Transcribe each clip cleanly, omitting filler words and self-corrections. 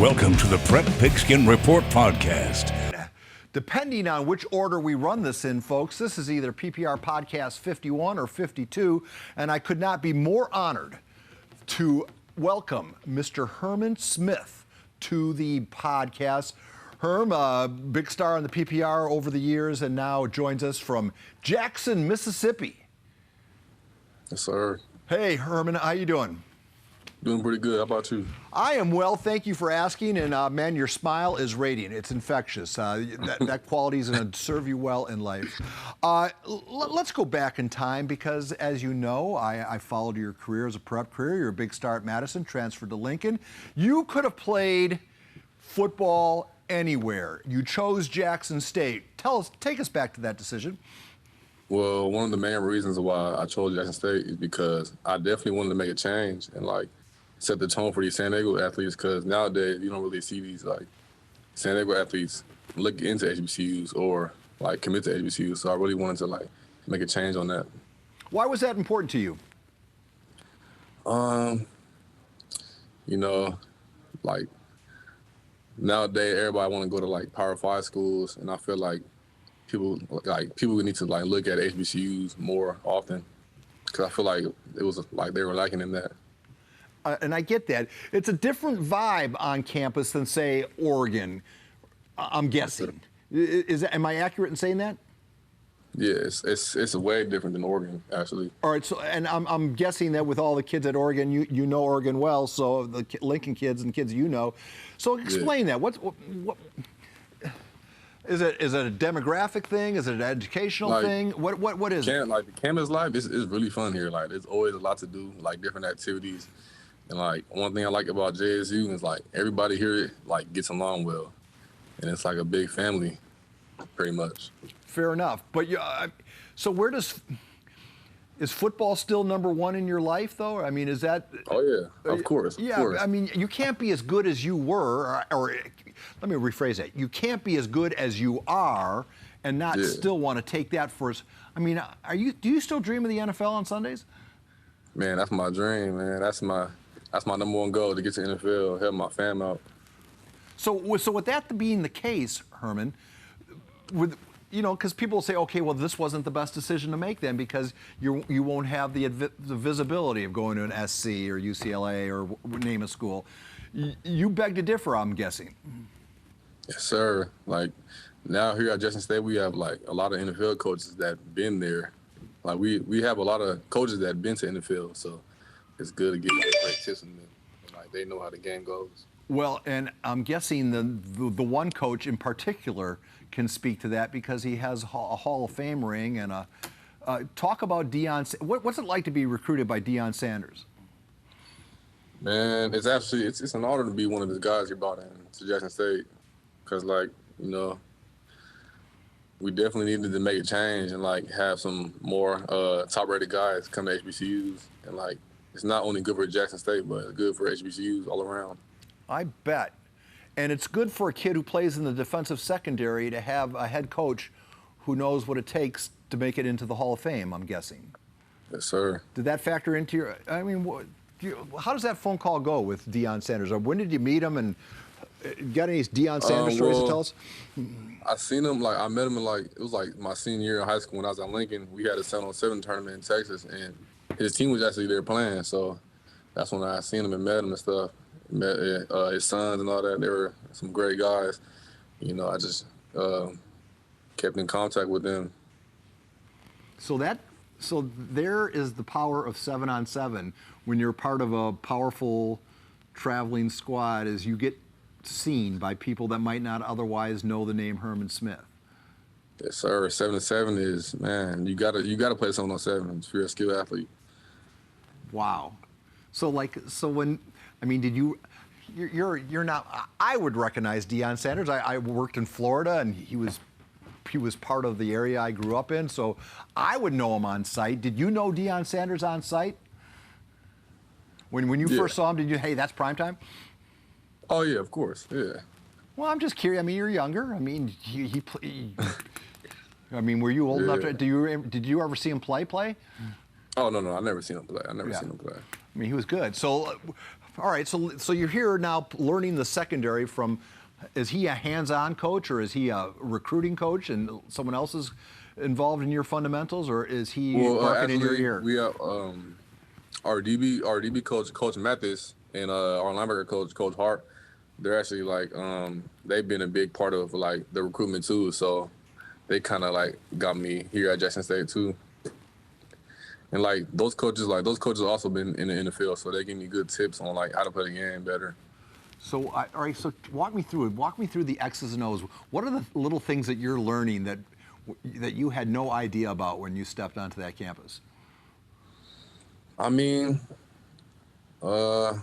Welcome to the Prep Pigskin Report podcast. Depending on which order we run this in, folks, this is either PPR Podcast 51 or 52, and I could not be more honored to welcome Mr. Herman Smith to the podcast. Herm, a big star on the PPR over the years, and now joins us from Jackson, Mississippi. Yes, sir. Hey, Herman, how you doing? Doing pretty good. How about you? I am well, thank you for asking, and man, your smile is radiant. It's infectious. That quality is going to serve you well in life. Let's go back in time because, as you know, I followed your career as a prep career. You're a big star at Madison, transferred to Lincoln. You could have played football anywhere. You chose Jackson State. Take us back to that decision. Well, one of the main reasons why I chose Jackson State is because I definitely wanted to make a change and set the tone for these San Diego athletes, because nowadays you don't really see these San Diego athletes look into HBCUs or commit to HBCUs. So I really wanted to make a change on that. Why was that important to you? Nowadays everybody want to go to Power 5 schools, and I feel like people need to look at HBCUs more often, because I feel like it was they were lacking in that. And I get that. It's a different vibe on campus than, say, Oregon, I'm guessing. Am I accurate in saying that? Yeah, it's way different than Oregon, actually. All right, so and I'm guessing that with all the kids at Oregon, you know Oregon well, so the Lincoln kids and kids you know. So explain that. What is it a demographic thing? Is it an educational thing? What is it? The campus life is really fun here. There's always a lot to do, different activities. And one thing I like about JSU is everybody here gets along well, and it's a big family, pretty much. Fair enough. But so is football still number one in your life, though? I mean, is that? Oh yeah, of course. Yeah, of course. I mean, you can't be as good as you were, or let me rephrase that. You can't be as good as you are and not still want to take that for us. I mean, do you still dream of the NFL on Sundays? Man, that's my dream, man. That's my number one goal, to get to the NFL, help my fam out. So with that being the case, Herman, because people say, okay, well, this wasn't the best decision to make then, because you won't have the visibility of going to an SC or UCLA or name a school. You beg to differ, I'm guessing. Yes, sir. Now here at Jackson State, we have a lot of NFL coaches that been there. We have a lot of coaches that been to NFL, so it's good to get great tips from them. They know how the game goes. Well, and I'm guessing the one coach in particular can speak to that because he has a Hall of Fame ring and talk about Deion. What's it like to be recruited by Deion Sanders? Man, it's an honor to be one of the guys he brought in to Jackson State, because we definitely needed to make a change and have some more top-rated guys come to HBCUs, and it's not only good for Jackson State, but it's good for HBCUs all around. I bet. And it's good for a kid who plays in the defensive secondary to have a head coach who knows what it takes to make it into the Hall of Fame, I'm guessing. Yes, sir. Did that factor into your, how does that phone call go with Deion Sanders? Or when did you meet him, and got any Deion Sanders stories to tell us? I seen him, I met him in it was my senior year in high school when I was at Lincoln. We had a 7-on-7 tournament in Texas, and his team was actually there playing, so that's when I seen him and met him and stuff. Met his sons and all that. They were some great guys. I just kept in contact with them. So there is the power of 7-on-7 when you're part of a powerful traveling squad, as you get seen by people that might not otherwise know the name Herman Smith. Yes, sir. 7-on-7 is, man, you gotta play 7-on-7 if you're a skilled athlete. Wow. So when, you're not, I would recognize Deion Sanders. I worked in Florida, and he was part of the area I grew up in, so I would know him on sight. Did you know Deion Sanders on sight? When you first saw him, did you, hey, that's primetime? Oh, yeah, of course, yeah. Well, I'm just curious. You're younger. Were you old enough to, did you ever see him play? Oh, no, I never seen him play. Seen him play. He was good. So All right, so you're here now learning the secondary from. Is he a hands-on coach, or is he a recruiting coach, and someone else is involved in your fundamentals, or is he barking in your ear? We have our DB coach, Coach Mathis, and our linebacker Coach Hart. They're actually like they've been a big part of like the recruitment too. So they kind of like got me here at Jackson State too. And like those coaches also been in the field, so they give me good tips on like how to play the game better. So, all right. So, walk me through it. Walk me through the X's and O's. What are the little things that you're learning that you had no idea about when you stepped onto that campus? I mean, let's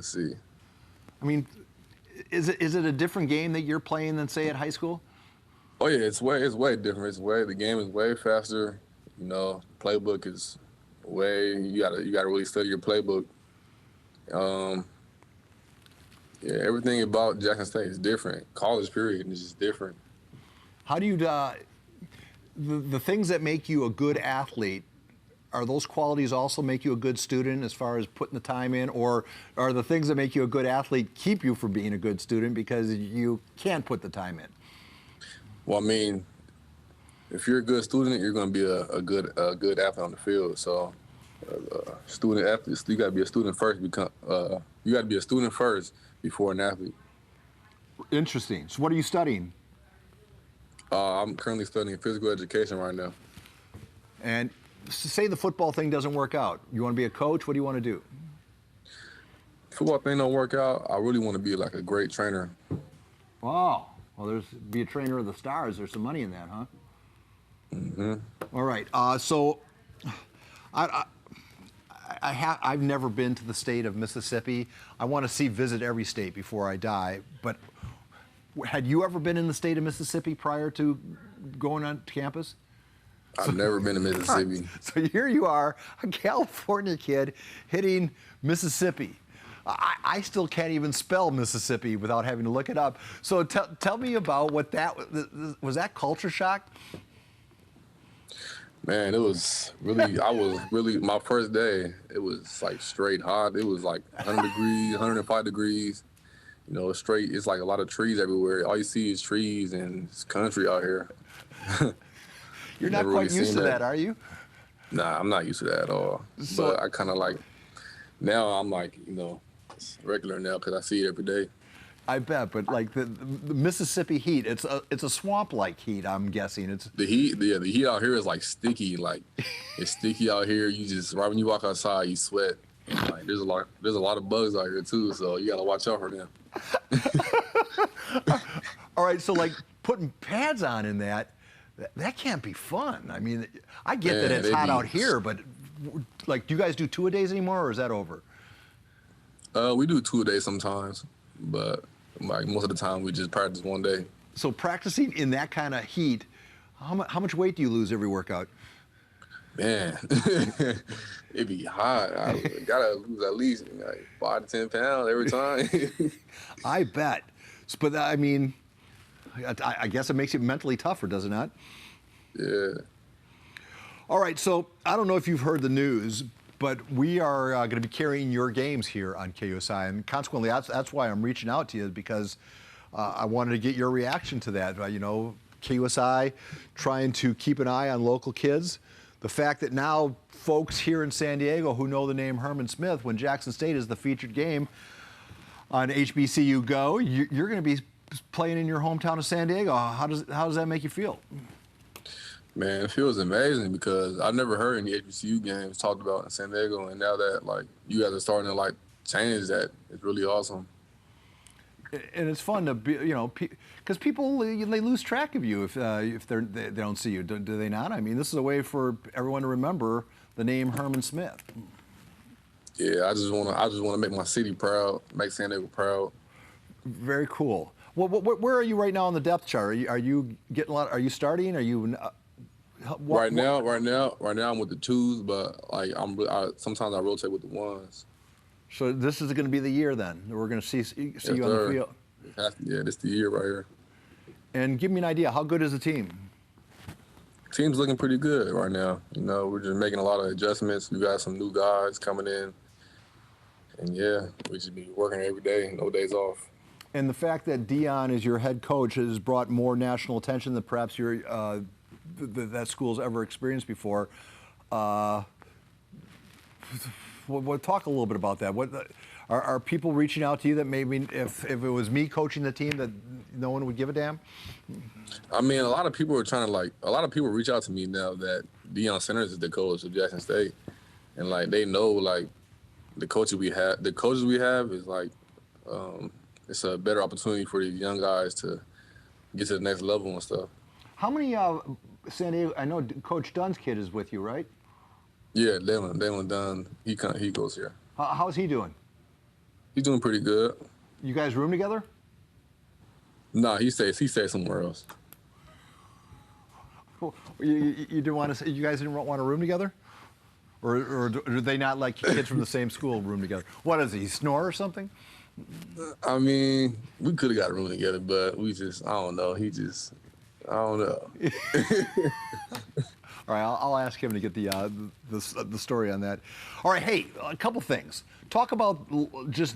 see. I mean, is it a different game that you're playing than say at high school? Oh yeah, it's way different. The game is way faster. You know, playbook is you gotta really study your playbook. Yeah, everything about Jackson State is different. College period is just different. How do you the things that make you a good athlete? Are those qualities also make you a good student as far as putting the time in, or are the things that make you a good athlete keep you from being a good student because you can't put the time in? Well, I mean, if you're a good student, you're going to be a good athlete on the field. So, student athletes, you got to be a student first. You got to be a student first before an athlete. Interesting. So, what are you studying? I'm currently studying physical education right now. And say the football thing doesn't work out. You want to be a coach? What do you want to do? Football thing don't work out. I really want to be like a great trainer. Wow. Well, be a trainer of the stars. There's some money in that, huh? Mm-hmm. All right. So, I've never been to the state of Mississippi. I want to visit every state before I die. But had you ever been in the state of Mississippi prior to going on campus? I've never been to Mississippi. So here you are, a California kid hitting Mississippi. I still can't even spell Mississippi without having to look it up. So tell me about what was that culture shock? Man, it was really, my first day, it was like straight hot. It was like 100 degrees, 105 degrees. You know, straight, it's like a lot of trees everywhere. All you see is trees and it's country out here. You're not quite used to that, are you? Nah, I'm not used to that at all. So, but I kind of like, now I'm like, you know, it's regular now because I see it every day. I bet, but like the Mississippi heat, it's a swamp-like heat, I'm guessing. It's the heat out here is like sticky. Like it's sticky out here. You just right when you walk outside, you sweat. And like there's a lot of bugs out here too, so you gotta watch out for them. All right, so like putting pads on in that can't be fun. I mean, I get that it's hot out here, but like, do you guys do 2-a-days anymore, or is that over? We do 2 a day sometimes, but like most of the time we just practice 1 day. So practicing in that kind of heat, how much weight do you lose every workout? Man, it'd be hot. I gotta lose at least like 5 to 10 pounds every time. I bet. But I mean, I guess it makes it mentally tougher, does it not? Yeah. All right, so I don't know if you've heard the news, but we are going to be carrying your games here on KUSI, and consequently, that's why I'm reaching out to you, because I wanted to get your reaction to that. You know, KUSI trying to keep an eye on local kids. The fact that now folks here in San Diego who know the name Herman Smith, when Jackson State is the featured game on HBCU Go, you're going to be playing in your hometown of San Diego. How does that make you feel? Man, it feels amazing because I've never heard any HBCU games talked about in San Diego, and now that like you guys are starting to like change that, it's really awesome. And it's fun to be, you know, because people they lose track of you if they don't see you, do they not? I mean, this is a way for everyone to remember the name Herman Smith. Yeah, I just wanna make my city proud, make San Diego proud. Very cool. Well, where are you right now on the depth chart? Are you getting a lot? Are you starting? Are you? Right now, I'm with the 2s, but like sometimes I rotate with the 1s. So this is going to be the year then. We're going to see you on the field. Yeah, this is the year right here. And give me an idea. How good is the team? Team's looking pretty good right now. You know, we're just making a lot of adjustments. We got some new guys coming in, And yeah, we should be working every day, no days off. And the fact that Dion is your head coach has brought more national attention than perhaps that school's ever experienced before. Talk a little bit about that. Are people reaching out to you that maybe if it was me coaching the team that no one would give a damn? I mean, a lot of people are trying to a lot of people reach out to me now that Deion Sanders is the coach of Jackson State, and they know the coaches we have is it's a better opportunity for these young guys to get to the next level and stuff. How many San Diego? I know Coach Dunn's kid is with you, right? Yeah, Dalen Dunn. He goes here. How's he doing? He's doing pretty good. You guys room together? Nah, he stays somewhere else. Cool. You didn't want to? You guys didn't want to room together, or do they not like kids from the same school room together? What is he? Snore or something? I mean, we could have got a room together, but I don't know. I don't know. All right, I'll ask him to get the story on that. All right, hey, a couple things. Talk about just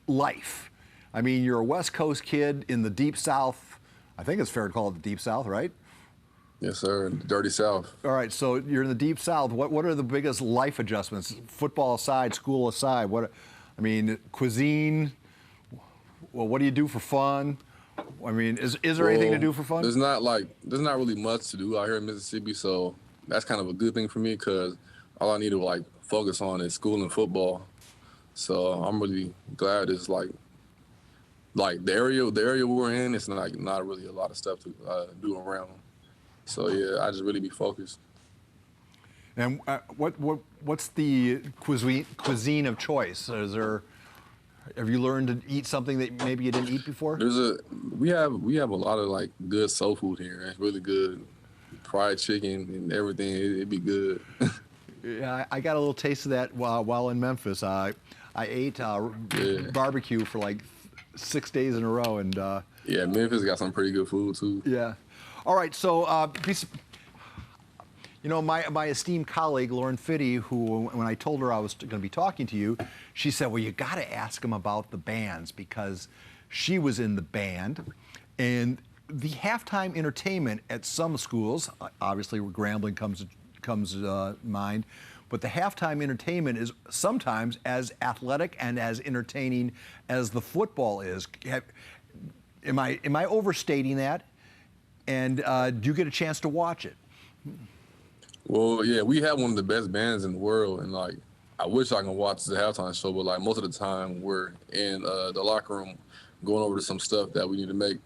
life. I mean, you're a West Coast kid in the Deep South. I think it's fair to call it the Deep South, right? Yes, sir. The Dirty South. All right, so you're in the Deep South. What are the biggest life adjustments? Football aside, school aside. Cuisine. Well, what do you do for fun? I mean, is there anything to do for fun? There's not really much to do out here in Mississippi, so that's kind of a good thing for me because all I need to focus on is school and football. So I'm really glad it's the area we're in. It's not really a lot of stuff to do around. So yeah, I just really be focused. And what's the cuisine of choice? Have you learned to eat something that maybe you didn't eat before? We have a lot of good soul food here. It's really good, fried chicken and everything. It'd be good. Yeah, I got a little taste of that while in Memphis. I ate barbecue for 6 days in a row, and yeah, Memphis got some pretty good food too. Yeah. All right, so my esteemed colleague, Lauren Fitty, who, when I told her I was going to be talking to you, she said, well, you got to ask him about the bands because she was in the band. And the halftime entertainment at some schools, obviously where Grambling comes to mind, but the halftime entertainment is sometimes as athletic and as entertaining as the football is. Am I overstating that? And do you get a chance to watch it? Well, yeah, we have one of the best bands in the world, and I wish I could watch the halftime show, but most of the time we're in the locker room going over to some stuff that we need to make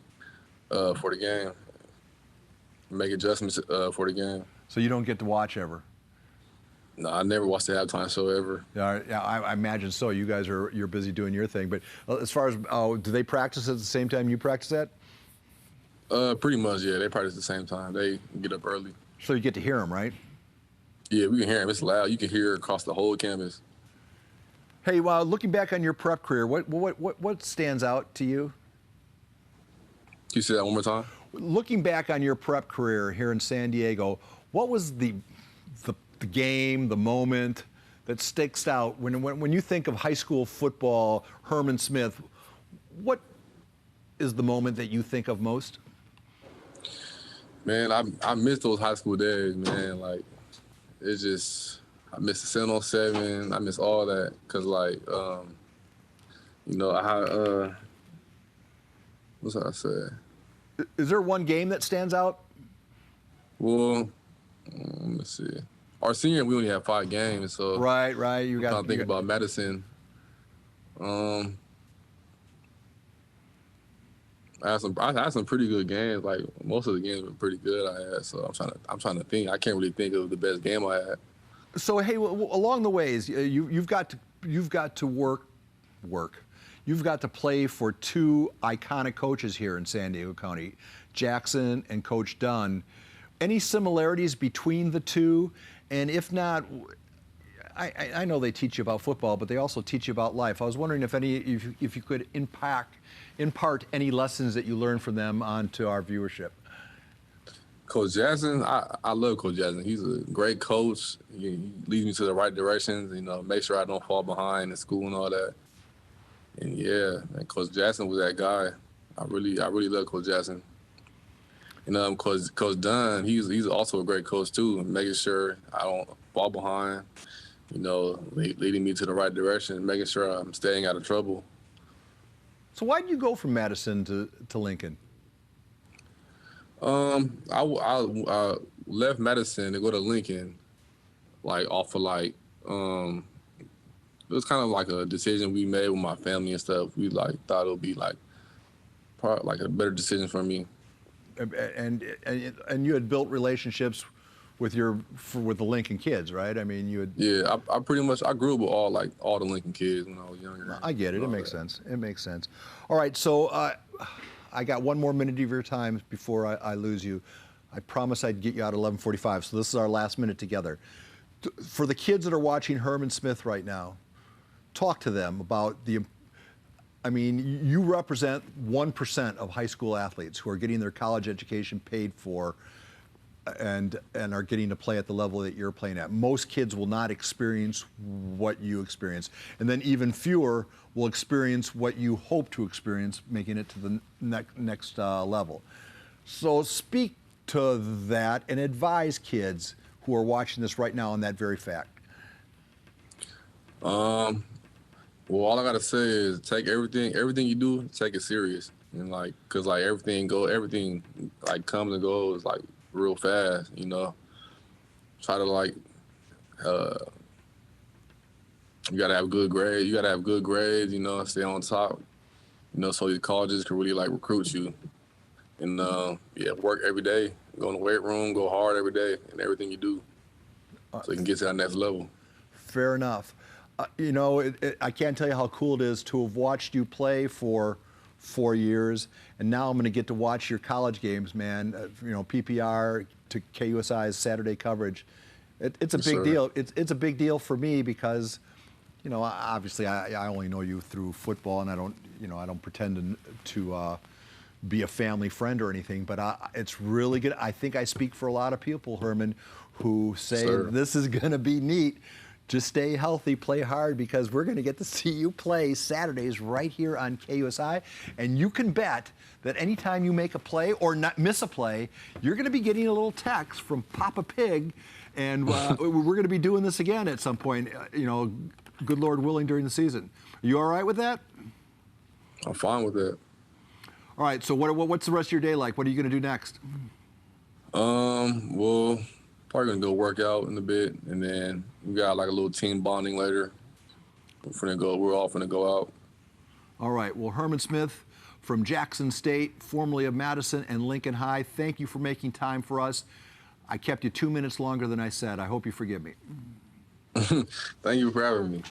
for the game, make adjustments for the game. So you don't get to watch ever? No, I never watched the halftime show ever. Yeah, I imagine so. You guys you're busy doing your thing, but as far as do they practice at the same time you practice at? Pretty much, yeah. They practice at the same time. They get up early. So you get to hear them, right? Yeah, we can hear them. It's loud. You can hear it across the whole campus. Hey, looking back on your prep career, what stands out to you? Can you say that one more time? Looking back on your prep career here in San Diego, what was the game, the moment that sticks out when you think of high school football, Herman Smith? What is the moment that you think of most? Man, I miss those high school days, man. It's just, I miss the 707. I miss all that because, what's I said? Is there one game that stands out? Well, let me see. Our senior year, we only had 5 games, so right. You got to think about Madison. I had some pretty good games. Most of the games were pretty good I had. So I'm trying to think. I can't really think of the best game I had. So hey, along the ways, you've got to work. You've got to play for 2 iconic coaches here in San Diego County, Jackson and Coach Dunn. Any similarities between the two? And if not, I know they teach you about football, but they also teach you about life. I was wondering if you could impart any lessons that you learned from them onto our viewership. Coach Jackson, I love Coach Jackson. He's a great coach. He leads me to the right directions, make sure I don't fall behind in school and all that. And yeah, man, Coach Jackson was that guy. I really love Coach Jackson. And Coach Dunn, he's also a great coach too, making sure I don't fall behind, leading me to the right direction, making sure I'm staying out of trouble. So why did you go from Madison to Lincoln? I left Madison to go to Lincoln, off of it was kind of like a decision we made with my family and stuff. We thought it would be probably a better decision for me. And you had built relationships with the Lincoln kids, right? I mean, you had. Yeah, I pretty much grew up with all the Lincoln kids when I was younger. I get it. It makes sense. It makes sense. All right, so I got one more minute of your time before I lose you. I promised I'd get you out at 11:45, so this is our last minute together. For the kids that are watching Herman Smith right now, talk to them about you represent 1% of high school athletes who are getting their college education paid for and are getting to play at the level that you're playing at. Most kids will not experience what you experience. And then even fewer will experience what you hope to experience, making it to the next level. So speak to that and advise kids who are watching this right now on that very fact. Well, all I gotta say is take everything you do, take it serious, and cause everything comes and goes real fast, Try to you gotta have good grades. You gotta have good grades, stay on top, so these colleges can really recruit you, and work every day, go in the weight room, go hard every day, and everything you do, so you can get to that next level. Fair enough. I can't tell you how cool it is to have watched you play for 4 years, and now I'm going to get to watch your college games, man. PPR to KUSI's Saturday coverage. It's a big deal. It's a big deal for me because, obviously I only know you through football, and I don't pretend to be a family friend or anything, but it's really good. I think I speak for a lot of people, Herman, who say this is going to be neat. Just stay healthy, play hard, because we're going to get to see you play Saturdays right here on KUSI. And you can bet that anytime you make a play or not miss a play, you're going to be getting a little text from Papa Pig. And we're going to be doing this again at some point, good Lord willing, during the season. Are you all right with that? I'm fine with that. All right, so what's the rest of your day like? What are you going to do next? Well, probably gonna go work out in a bit, and then we got a little team bonding later. We're all gonna go out. All right. Well, Herman Smith from Jackson State, formerly of Madison and Lincoln High, thank you for making time for us. I kept you 2 minutes longer than I said. I hope you forgive me. Thank you for having me.